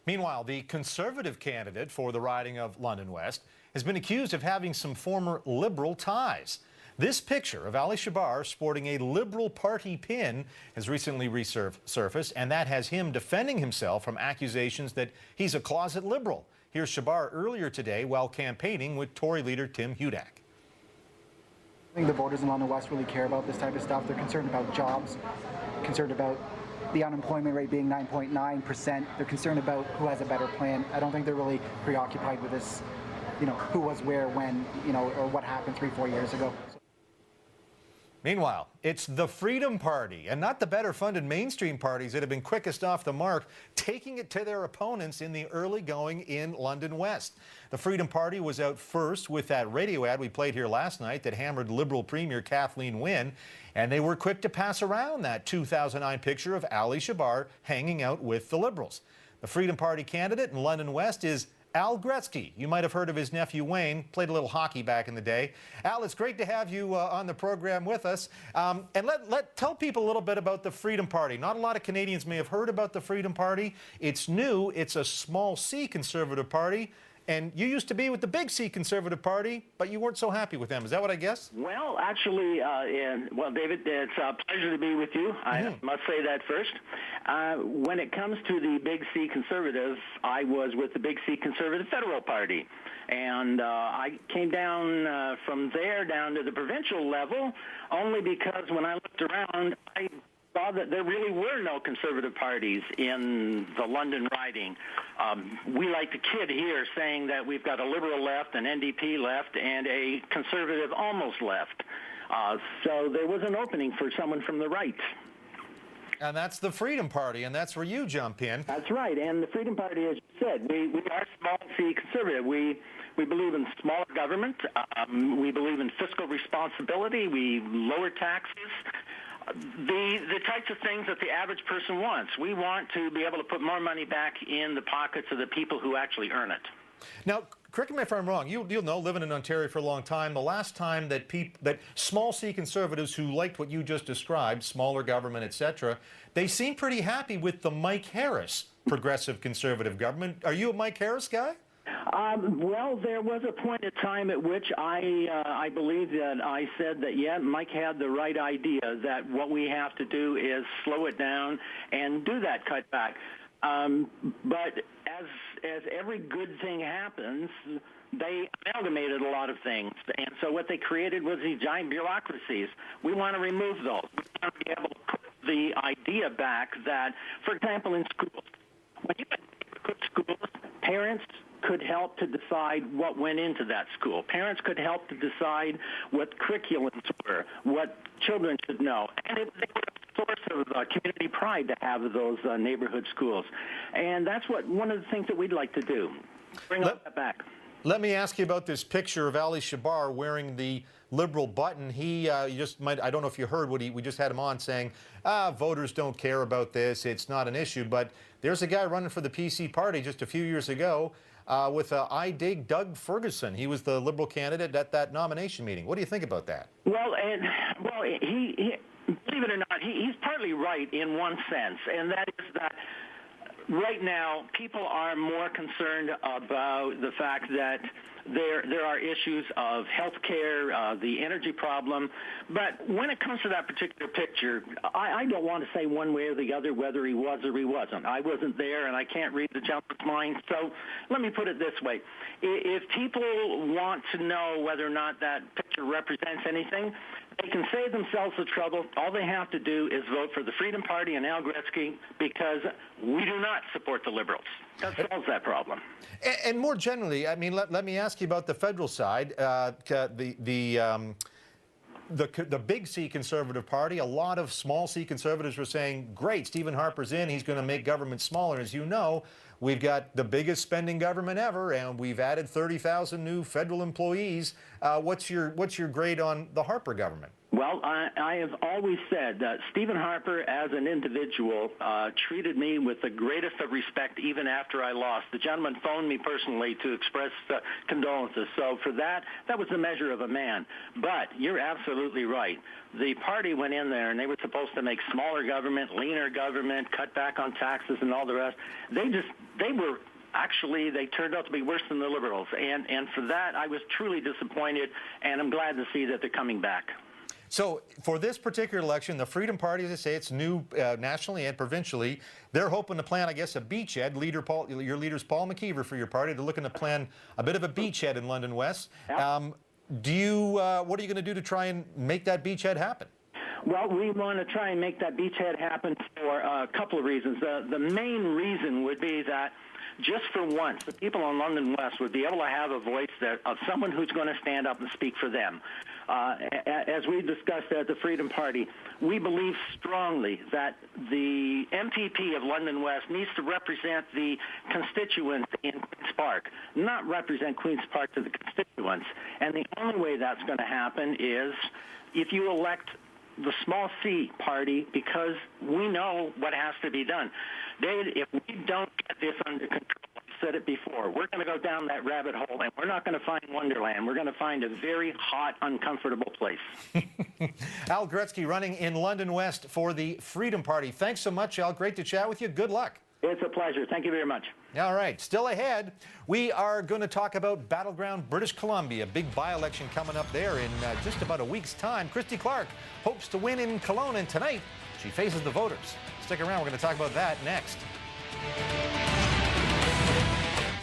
Meanwhile, the Conservative candidate for the riding of London West has been accused of having some former Liberal ties. This picture of Ali Shabar sporting a Liberal Party pin has recently resurfaced, and that has him defending himself from accusations that he's a closet Liberal. Here's Shabar earlier today while campaigning with Tory leader Tim Hudak. I think the voters in London West really care about this type of stuff. They're concerned about jobs, concerned about the unemployment rate being 9.9%. They're concerned about who has a better plan. I don't think they're really preoccupied with this, who was where, when, or what happened 3-4 years ago. Meanwhile, it's the Freedom Party and not the better-funded mainstream parties that have been quickest off the mark, taking it to their opponents in the early going in London West. The Freedom Party was out first with that radio ad we played here last night that hammered Liberal Premier Kathleen Wynne, and they were quick to pass around that 2009 picture of Ali Shabar hanging out with the Liberals. The Freedom Party candidate in London West is Al Gretzky. You might have heard of his nephew Wayne, played a little hockey back in the day. Al, it's great to have you on the program with us. And tell people a little bit about the Freedom Party. Not a lot of Canadians may have heard about the Freedom Party. It's new. It's a small C Conservative Party. And you used to be with the big C Conservative Party, but you weren't so happy with them. Is that what I guess? Well, actually, David, it's a pleasure to be with you. I must say that first. When it comes to the big C Conservative, I was with the big C Conservative Federal Party. And I came down from there down to the provincial level only because when I looked around, I saw that there really were no Conservative parties in the London riding. We like to kid here saying that we've got a Liberal left, an NDP left, and a Conservative almost left. So there was an opening for someone from the right. And that's the Freedom Party, and that's where you jump in. That's right, and the Freedom Party, as you said, we are small C Conservative. We believe in smaller government. We believe in fiscal responsibility. We lower taxes. The types of things that the average person wants. We want to be able to put more money back in the pockets of the people who actually earn it. Now, correct me if I'm wrong. You'll know, living in Ontario for a long time, the last time that small C Conservatives who liked what you just described, smaller government, etc., they seem pretty happy with the Mike Harris progressive Conservative government. Are you a Mike Harris guy? Well, there was a point in time at which I believe that I said that, yeah, Mike had the right idea, that what we have to do is slow it down and do that cutback. But as every good thing happens, they amalgamated a lot of things. And so what they created was these giant bureaucracies. We want to remove those. We want to be able to put the idea back that, for example, in schools, when you put schools, parents could help to decide what went into that school. Parents could help to decide what curriculums were, what children should know. And they were a source of community pride to have those neighborhood schools. And that's one of the things that we'd like to do, bring all that back. Let me ask you about this picture of Ali Shabar wearing the Liberal button. He I don't know if you heard we just had him on saying, voters don't care about this, it's not an issue. But there's a guy running for the PC party just a few years ago with I dig Doug Ferguson. He was the Liberal candidate at that nomination meeting. What do you think about that? Well, he believe it or not, he's partly right in one sense, and that is that right now people are more concerned about the fact that there are issues of health care, the energy problem. But when it comes to that particular picture, I don't want to say one way or the other whether he was or he wasn't. I wasn't there, and I can't read the gentleman's mind. So let me put it this way. If people want to know whether or not that picture represents anything, they can save themselves the trouble. All they have to do is vote for the Freedom Party and Al Gretzky, because we do not support the Liberals. That solves that problem. And more generally, I mean, let me ask you about the federal side. The big C Conservative Party, a lot of small C Conservatives were saying, great, Stephen Harper's in, he's going to make government smaller. As you know, we've got the biggest spending government ever, and we've added 30,000 new federal employees. What's your grade on the Harper government? Well, Well, I have always said that Stephen Harper, as an individual, treated me with the greatest of respect even after I lost. The gentleman phoned me personally to express condolences. So for that was the measure of a man. But you're absolutely right. The party went in there, and they were supposed to make smaller government, leaner government, cut back on taxes and all the rest. Actually, they turned out to be worse than the Liberals. And for that, I was truly disappointed, and I'm glad to see that they're coming back. So for this particular election, the Freedom Party, as I say, it's new nationally and provincially. They're hoping to plan, I guess, a beachhead. Your leader's Paul McKeever for your party. They're looking to plan a bit of a beachhead in London West. Yep. What are you going to do to try and make that beachhead happen? Well, we want to try and make that beachhead happen for a couple of reasons. The main reason would be that just for once, the people in London West would be able to have a voice of someone who's going to stand up and speak for them. As we discussed at the Freedom Party, we believe strongly that the MPP of London West needs to represent the constituents in Queen's Park, not represent Queen's Park to the constituents. And the only way that's going to happen is if you elect the small C party, because we know what has to be done. David, if we don't get this under control, I've said it before, we're going to go down that rabbit hole, and we're not going to find Wonderland. We're going to find a very hot, uncomfortable place. Al Gretzky running in London West for the Freedom Party. Thanks so much, Al. Great to chat with you. Good luck. It's a pleasure. Thank you very much. All right. Still ahead, we are going to talk about Battleground, British Columbia. Big by-election coming up there in just about a week's time. Christy Clark hopes to win in Kelowna, and tonight she faces the voters. Stick around. We're going to talk about that next.